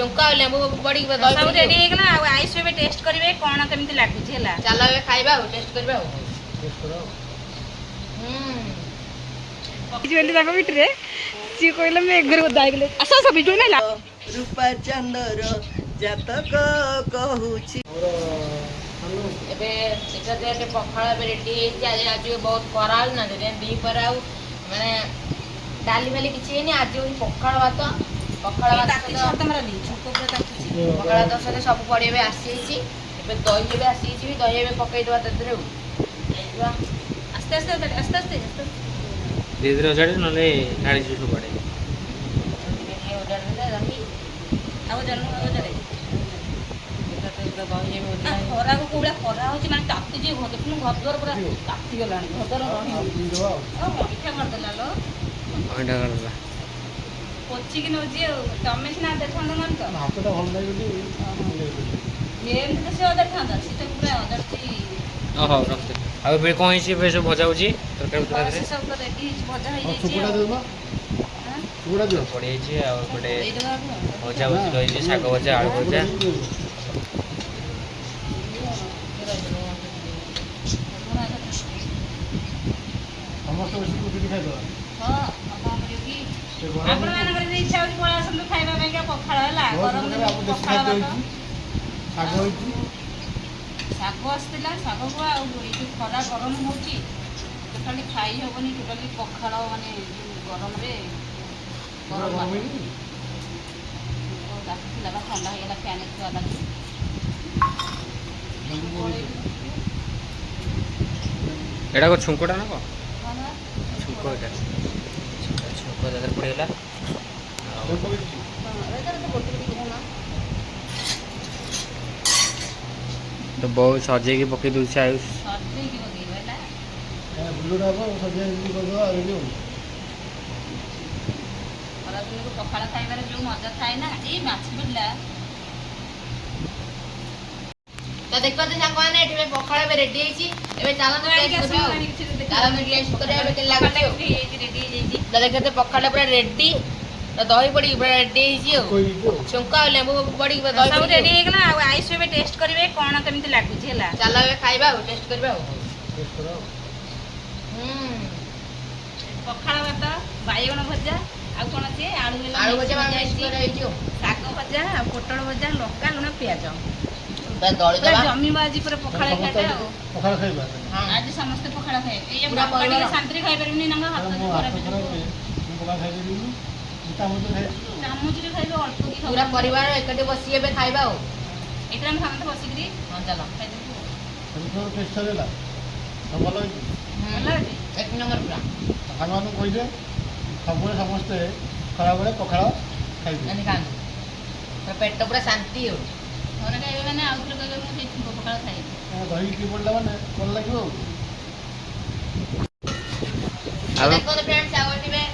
छुंका और लेंबू बड़ी सब रेडी हे गला आ आइस पे टेस्ट करिवे कोन केमिति लागु छी हला चला ए खाइबा टेस्ट करबा टेस्ट करो बिजुली जाको बिटरे सी कहले मैं घर दाई गेले असा सब बिजु नै ला रूपा चंदर जातक कहूची एबे देखते के पखाळ पे रेडी आज आज बहुत खराल ना दे दी पर आ माने डाली वाली किछि नै आज पखाळ भात तमरा दी छोको पे ताकि पखाळ तो साथे सब पड़ेबे आसी छि एबे दही एबे आसी छि दही एबे पकई दवा ततरे आस्ते आस्ते आस्ते आस्ते धीरे धीरे चढ़े नले ढाड़ी सुसु पड़े आउ जन्म आउ जड़े खरा को कोबला खरा होची माने ताती जे हो देखनु घर द्वार पूरा ताती गलानी घर द्वार रही ओ मिठा कर देला लो ओइटा करला पोची कि नो जे तमे सिना देखन मन तो हातटा भल नै बोली ये तो से अदर था सीता पूरा अदर थी ओहो रखते अब फिर कोन सी पे सब भजा होची तरकारी तरकारी से सब रेडी भजा हो छुकुड़ा जाई देबा छुकुड़ा दियो पड़े छी और पड़े भजा होची रही छी साग भजा आलू भजा समस्त बसी को खाइ दो हां अपन करियो की आपण मानकर इच्छा होची पळा संग खाइबा ପାଇଁ का पखाळ हला गरम दिन पखाळ साग होची साग आसला साग को आ खरा गरम होची टोटली खाई होबनी टोटली पखाळ माने गरम रे गरम लगा ठंडा हो गया फैन के लगी एडा को छुंकोटा ना को छुंको एटा छुंको दादर पड़ेला तो बहुत सजे की पके दूर से आयुष सजे की बगी वेला बुल्लुडा को सजे की को दो रेडी हो खरा दिन को पखाळ खाइबारे जो मजा थाए ना ए माछ बिल्ला तो देखो तो सांग माने एठी पखाळ पे रेडी छि एबे चाला तो टेस्ट करबा चाला में टेस्ट करे एबे के लागते हो रेडी रेडी तो देखते पखाळ पूरा रेडी तो दही पड़ी पूरा रेडी छि छुंका और लेंबू बड़ी दही सब रेडी हे गला आ आइस पे टेस्ट करिवे कोन केमिति लागु छी हला चला ए खाइबा टेस्ट करबा टेस्ट करो पखाळ भात बायगण भजा आ कोन छै आलू भजा में टेस्ट करे छि साग भजा पोटल भजा लंका लुण प्याज बस दौड़ दबा जमी बाजी पर पखाळ खाते आ पखाळ खाइबा हां आज समस्त पखाळ खाए ए पूरा परिवार शांति खाइ परबिनी नंगा हाथ खराब पखाळ खाइ दिनु इता मत खाइ चामच रे खाइबे अल्प की पूरा परिवार एकटे बसी एबे खाइबा हो एटा हम सामने बसिकरी हां चलो खाइ देबो सब टेस्ट करेला सब भलो होला रे एक नंबर पूरा खानवानु कहि दे सबरे समस्त खरा बळे पखाळ खाइबे अनि खान तो पेट पूरा शांति हो घरे खाइबे माने आउथले कहबे मु सेठी पखाळ खाइ दही की पडला माने कोन लागियो देखो तो फ्रेंड्स आवटी में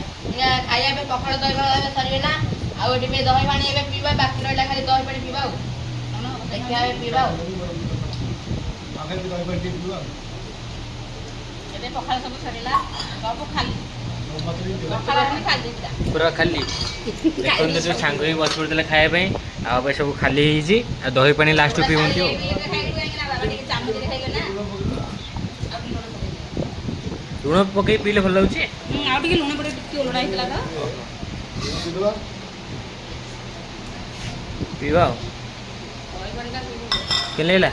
खाइया पे पखाड़ दही भात सरिवे ना आवटी में दही पानी एबे पीबा बाकी रहला खाली दही पानी पीबा हो देखिया एबे पीबा हो आगे की दही पानी पीबा एबे पखाळ सब सरिला सब खाली मतरी पखाळ पनि खाइ देता पूरा खाली देखो तो जो सांग ही बस पड़तले खाए पे आ बे सब खाली ही जी आ दही पानी लास्ट पीवंती हो चामच रे खाइबे ना लुण पकई पीले भल लाଗୁଛି आ टिके लुण पड़े टिके ओलडा हितला तो पीवा ओइ बंडा के लेला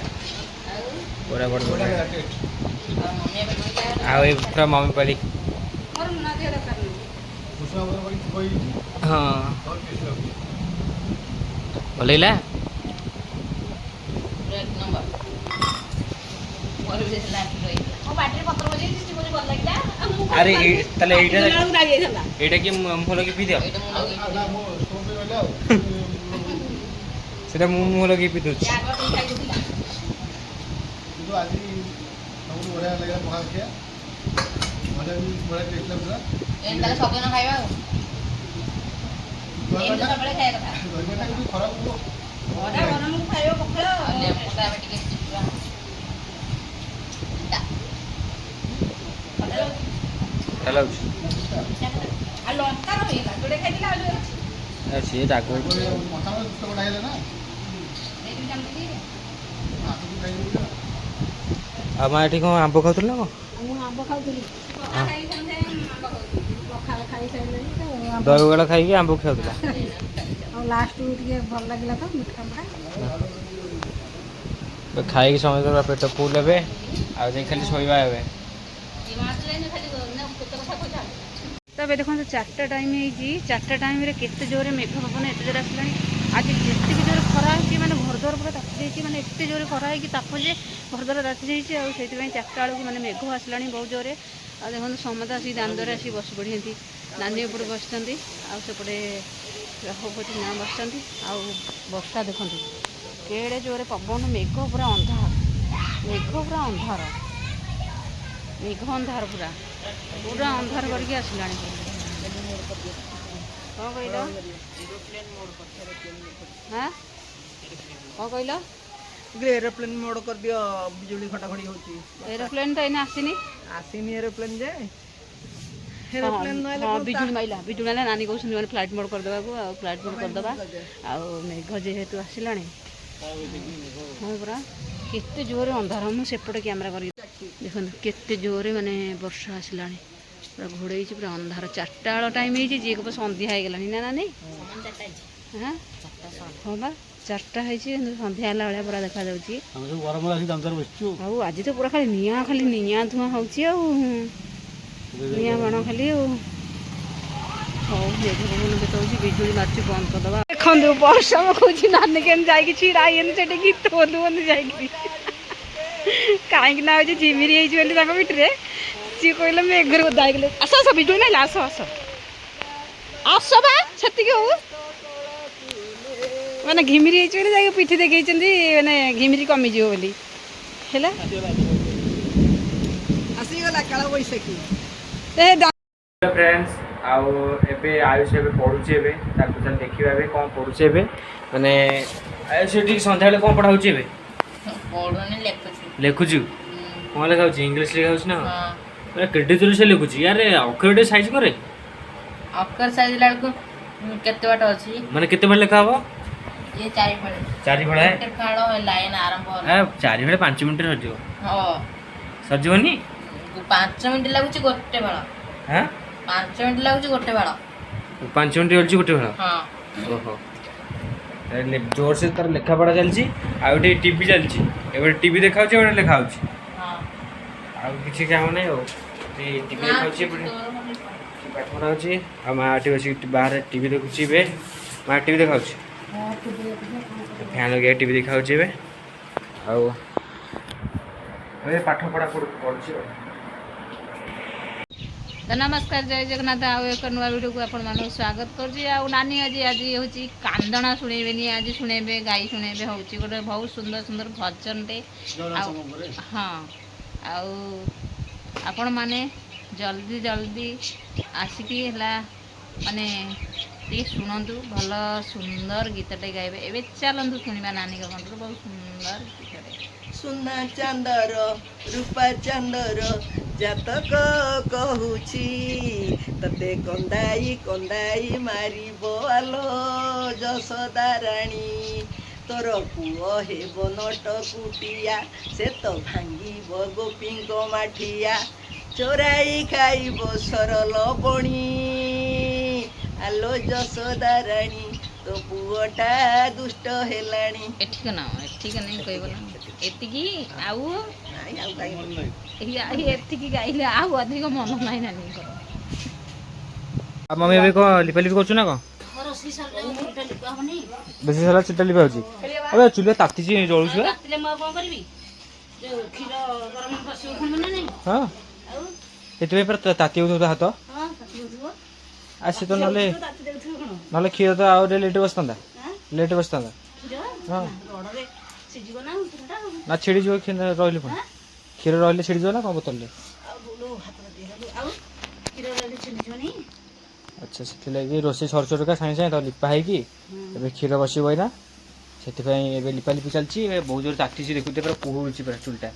पूरा बड़ बड़ मम्मी एबे कोई क्या आ ए पूरा मम्मी पाली मोर ना दे दरकार नहीं दूसरा बड़ कोई हां भलेला एक नंबर और भी लास्ट रही ओ बैटरी पत्र बजे सिस्टम बजे बोल लागला अरे तले एटा उड़ा जाई थला एटा की मुंह लगी पी दियो एटा मुंह लगी सेटा मुंह लगी पी दो या आगो खाइ दिला तो आज हम बड़ा लगा पहाड़ के बड़ा टेस्ट लगा एन ताले सब जन खाइबा हो एन तो सबले खाया कथा गरबटा भी खराब हो ओडा गरम को खाइबो पखाळ लेमु ता एबे टिके चिपा हेलो आ लंका रहिला जोडे खाइदिला आलू ସିଏ ରାଗ ମଶା ଦୁଷ୍ଟ ବଡ଼ା ହେଲେ ନା ଏଇଠି ଜାଣିଲି ହାତକୁ ଖାଇଦେବି ଆଉ ମା ଏଠି କ'ଣ ଆମ୍ବ ଖାଉଥିଲ ନା କ'ଣ? ମୁଁ ଆମ୍ବ ଖାଉଥିଲି ପଖାଳ ଖାଇ ସାଙ୍ଗେ ଆମ୍ବ ଖାଉଥିଲି। ପଖାଳ ଖାଇସାରିଲେଣି ତ ଆମ୍ବ ଦହିବରା ଖାଇକି ଆମ୍ବ ଖାଉଥିଲା। ଆଉ ଲାଷ୍ଟକୁ ଟିକେ ଭଲ ଲାଗିଲା ତ ମିଠା ମିଠା ଖାଇକି ସମସ୍ତଙ୍କର ପେଟ ଫୁଲ ହେବେ ଆଉ ଯାଇ ଖାଲି ଶୋଇବା ଏବେ। ତ ଏବେ ଦେଖନ୍ତୁ 4ଟା ଟାଇମ୍ ହେଇଛି। 4ଟା ଟାଇମ୍ରେ କେତେ ଜୋରେ ମେଘ ପବନ ଏତେ ଜୋରେ ଆସିଲାଣି। ଆଜି ଯେତିକି ଜୋରେ ଖରା ହେଇଛି ମାନେ ଘରଦ୍ୱାର ପୁରା ତାତି ଯାଇଛି। ମାନେ ଏତେ ଜୋରେ ଖରା ହେଇକି ତାପ ଯେ ଘରଦ୍ୱାର ତାତି ଯାଇଛି। ଆଉ ସେଇଥିପାଇଁ 4ଟା ବେଳକୁ ମାନେ ମେଘ ଆସିଲାଣି ବହୁତ ଜୋରେ। ଆଉ ଦେଖନ୍ତୁ ସମସ୍ତେ ଆସିକି ଦାଣ୍ଡରେ ଆସିକି ବସି ପଡ଼ିଛନ୍ତି। ନାନୀ ଏପଟେ ବସିଛନ୍ତି ଆଉ ସେପଟେ ରଘୁପତି ମା ବସିଛନ୍ତି। ଆଉ ବର୍ଷା ଦେଖନ୍ତୁ କେଡ଼େ ଜୋରେ ପବନ, ମେଘ ପୁରା ଅନ୍ଧାର, ମେଘ ପୁରା ଅନ୍ଧାର, ମେଘ ଅନ୍ଧାର ପୁରା ପୁରା ଅନ୍ଧାର କରିକି ଆସିଲାଣି। କ'ଣ କହିଲ? ହାଁ କ'ଣ କହିଲ? ଏରୋପ୍ଲେନ୍ ମୋଡ୍ କରିଦିଅ, ବିଜୁଳି ଘଟାଘଟି ହଉଛି। ଏରୋପ୍ଲେନ୍ ତ ଏଇନା ଆସିନି। ଆସିନି ଏରୋପ୍ଲେନ୍ ଯେ ହଁ ବିଜୁଳି ମାଇଲା, ବିଜୁଳି ମାଇଲା। ନାନୀ କହୁଛନ୍ତି ମାନେ ଫ୍ଲାଇଟ୍ ମୋଡ୍ କରିଦେବାକୁ। ଆଉ ଫ୍ଲାଇଟ୍ ମୋଡ୍ କରିଦେବା। ଆଉ ମେଘ ଯେହେତୁ ଆସିଲାଣି ହଁ ପୁରା କେତେ ଜୋରେ ଅନ୍ଧାର। ମୁଁ ସେପଟେ କ୍ୟାମେରା କରିକି ଦେଖନ୍ତୁ କେତେ ଜୋରେ ମାନେ ବର୍ଷା ଆସିଲାଣି। ପୁରା ଘୋଡ଼େଇଛି, ପୁରା ଅନ୍ଧାର। 4ଟା ବେଳ ଟାଇମ୍ ହେଇଛି, ଯିଏ କହିବ ସନ୍ଧ୍ୟା ହେଇଗଲାଣି ନା ନାନୀ? ହାଁ ହଁ ବା 4ଟା ହେଇଛି କିନ୍ତୁ ସନ୍ଧ୍ୟା ହେଲା ଭଳିଆ ପୁରା ଦେଖାଯାଉଛି। ଆଉ ଆଜି ତ ପୁରା ଖାଲି ନିଆଁ ଧୂଆଁ ହେଉଛି ଆଉ ନିଆଁ ବାଣ ଖାଲି ଆଉ। ହଉ ମେଘ ପବନ କେତେ ହେଉଛି, ବିଜୁଳି ମାରୁଛି, ବନ୍ଦ କରିଦେବା। ଦେଖନ୍ତୁ ବର୍ଷା ପକଉଛି, ନାନୀ କେମିତି ଯାଇକି ଛିଡ଼ା ହେଇଛନ୍ତି ସେଠି ଗୀତ ବୋଲୁଛନ୍ତି ଯାଇକି। କାହିଁକି ନା ହେଉଛି ଝିମିରି ହେଇଛି ବୋଲି ତାଙ୍କ ଭିତରେ। ସିଏ କହିଲେ ମେଘରେ ଓଦା ହେଇଗଲେ। ଆସ ଆସ ବିଜୁଳି ମାଇଲା, ଆସ ଆସ ଆସ ବା ସେତିକି ହଉ। ମାନେ ଘିମିରି ହେଇଛି ବୋଲି ଯାଇକି ପିଠି ଦେଖେଇଛନ୍ତି, ମାନେ ଘିମିରି କମିଯିବ ବୋଲି ହେଲା। ଆସିଗଲା କାଳ ବୈଶାଖୀ। ଫ୍ରେଣ୍ଡସ୍ ଆଉ ଏବେ ଆୟୁଷ ଏବେ ପଢ଼ୁଛି। ଏବେ ତାକୁ ଚାଲ ଦେଖିବା ଏବେ କ'ଣ ପଢ଼ୁଛି। ଏବେ ମାନେ ଆୟୁଷ ଟିକେ ସନ୍ଧ୍ୟାବେଳେ କ'ଣ ପଢ଼ା ହେଉଛି ଏବେ? ପଢୁନି, ଲେଖୁଛି। ଲେଖୁଛୁ? କ'ଣ ଲେଖା ହେଉଛି? ଇଂଲିଶ ଲେଖା ହେଉଛି ନା? ହଁ କେତେ ଜୋରେ ସେ ଲେଖୁଛି ୟାରେ। ଅକ୍ଷର ଟିକେ ସାଇଜ୍ କରେ। ଅକ୍ଷର ସାଇଜ ବେଳକୁ କେତେ ବାଟ ଅଛି? ମାନେ କେତେ ବେଳେ ଲେଖା ହବ? ଇଏ 4 ଫାଳେ। 4 ଫାଳେ? ଗୋଟେ ଫାଳ ଲାଇନ ଆରମ୍ଭ ହେଲା। 4 ଫାଳେ 5 ମିନିଟ୍ରେ ସରିଯିବ। ହଁ ସରିଯିବନି? 5 ମିନିଟ୍ ଲାଗୁଛି ଗୋଟେ ଫାଳ। ହାଁ 5 ମିନିଟ୍ ଲାଗୁଛି ଗୋଟେ ଫାଳ। 5 ମିନିଟ୍ ହେଉଛି ଗୋଟେ ଫାଳ? ହଁ। ଓହୋ ଜୋରସେ ତାର ଲେଖାପଢ଼ା ଚାଲିଛି। ଆଉ ଏଠି ଟିଭି ଚାଲିଛି। ଏବେ ଟିଭି ଦେଖାଉଛି, ଏପଟେ ଲେଖା ହେଉଛି। ହଁ ଆଉ କିଛି କାମ ନାହିଁ। ଆଉ ଟିଭି ଦେଖାଉଛି, ଏପଟେ ପାଠ ପଢ଼ା ହେଉଛି। ଆଉ ମା ଏଠି ବସିକି ବାହାରେ ଟିଭି ଦେଖୁଛି। ଏବେ ମା ଟିଭି ଦେଖାଉଛି, ଫ୍ୟାନ୍ ଲଗେଇ ଟିଭି ଦେଖାଉଛି ଏବେ। ଆଉ ଏବେ ପାଠ ପଢ଼ା ପଢ଼ୁଛି ଆଉ। ତ ନମସ୍କାର, ଜୟ ଜଗନ୍ନାଥ। ଆଉ ଏକ ନୂଆ ଭିଡ଼ିଓକୁ ଆପଣମାନଙ୍କୁ ସ୍ୱାଗତ କରୁଛି। ଆଉ ନାନୀ ଆଜି ହେଉଛି କାନ୍ଦଣା ଶୁଣେଇବେନି, ଆଜି ଶୁଣେଇବେ ଗାଈ ଶୁଣେଇବେ। ହେଉଛି ଗୋଟେ ବହୁତ ସୁନ୍ଦର ସୁନ୍ଦର ଭଜନଟେ। ଆଉ ହଁ ଆଉ ଆପଣମାନେ ଜଲ୍ଦି ଆସିକି ହେଲା ମାନେ ଟିକେ ଶୁଣନ୍ତୁ। ଭଲ ସୁନ୍ଦର ଗୀତଟେ ଗାଇବେ। ଏବେ ଚାଲନ୍ତୁ ଶୁଣିବା ନାନୀଙ୍କ କଣ୍ଠରୁ ବହୁତ ସୁନ୍ଦର ଗୀତଟେ। ସୁନା ଚାନ୍ଦର ରୂପା ଚାନ୍ଦର ଜାତକ କହୁଛି, ତତେ କନ୍ଦାଇ କନ୍ଦାଇ ମାରିବ ଆଲୋ ଯଶୋଦା ରାଣୀ। ତୋର ପୁଅ ହେବ ନଟ କୁଟିଆ, ସେ ତ ଭାଙ୍ଗିବ ଗୋପୀଙ୍କ ମାଠିଆ। ଚୋରାଇ ଖାଇବ ସରଲ ବଣି, ଆଲୋ ଯଶୋଦା ରାଣୀ ତୋ ପୁଅଟା ଦୁଷ୍ଟ ହେଲାଣି। ଏଠିକ ନା ଏଠିକ ନାଇଁ କହିବ ନା ଏତିକି। ଆଉ ନାଇଁ ଆଉ କାହିଁ ଏତିକି ଗାଇଲେ ଆଉ ଅଧିକ ମନ ନାହିଁ ନାନୀଙ୍କର। ଆଉ ମମି ଏବେ କ'ଣ ଲିପାଲିପି କରୁଛୁ ନା କ'ଣ? ବେଶୀ ସାରା ଚିଟା ଲିପା ହେଉଛି। ଏବେ ଚୁଲିରେ ତାତିଛି, ଜଳୁଛୁ। ମୁଁ ଆଉ କ'ଣ କରିବି? ଯୋଉ କ୍ଷୀର ଗରମ ବସିବ ପୁଣି ନା ନାହିଁ? ହଁ ସେଥିପାଇଁ ପୁରା ତାତି ହେଉଥିବ ତ ହାତ। ହଁ ତାତି ହେଉଥିବ। ଆସି ତ ନହେଲେ ତାତି ଦେଉଥିବ କ'ଣ? ନହେଲେ କ୍ଷୀର ତ ଆଉ ଟିକେ ଲେଟ୍ ବସିଥାନ୍ତା, ଲେଟ୍ ବସିଥାନ୍ତା। ହଁ ରଡ଼ରେ ସିଝିବ ନା କ୍ଷୀରଟା। ନା ଛିଡ଼ିଯିବ କ୍ଷୀର ରହିଲେ, ପୁଣି କ୍ଷୀର ରହିଲେ ଛିଡ଼ିଯିବ ନା କ'ଣ ବୋତଲରେ? ଆଉ କ୍ଷୀର ରହିଲେ ଛିଡ଼ିଯିବନି। ଆଚ୍ଛା, ସେଥିଲାଗି ରୋଷେଇ ସରୁ ସାଙ୍ଗେ ସାଙ୍ଗେ ତ ଲିପା ହେଇକି ଏବେ କ୍ଷୀର ବସିବ ଏଇନା। ସେଥିପାଇଁ ଏବେ ଲିପାଲିପି ଚାଲିଛି। ଏବେ ବହୁତ ଜୋର ତାତିଛି, ଦେଖୁଛି ପୁରା ପୁହୁଛି ପୁରା ଚୁଲିଟା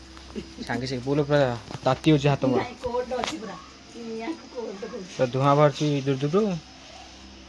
ସାଙ୍ଗେ ସାଙ୍ଗେ ବୋଲ ପୁରା ତାତି ହେଉଛି ହାତ ମୋର। ଧୂଆଁ ବାହାରୁଛି ଦୂର ଦୂରରୁ।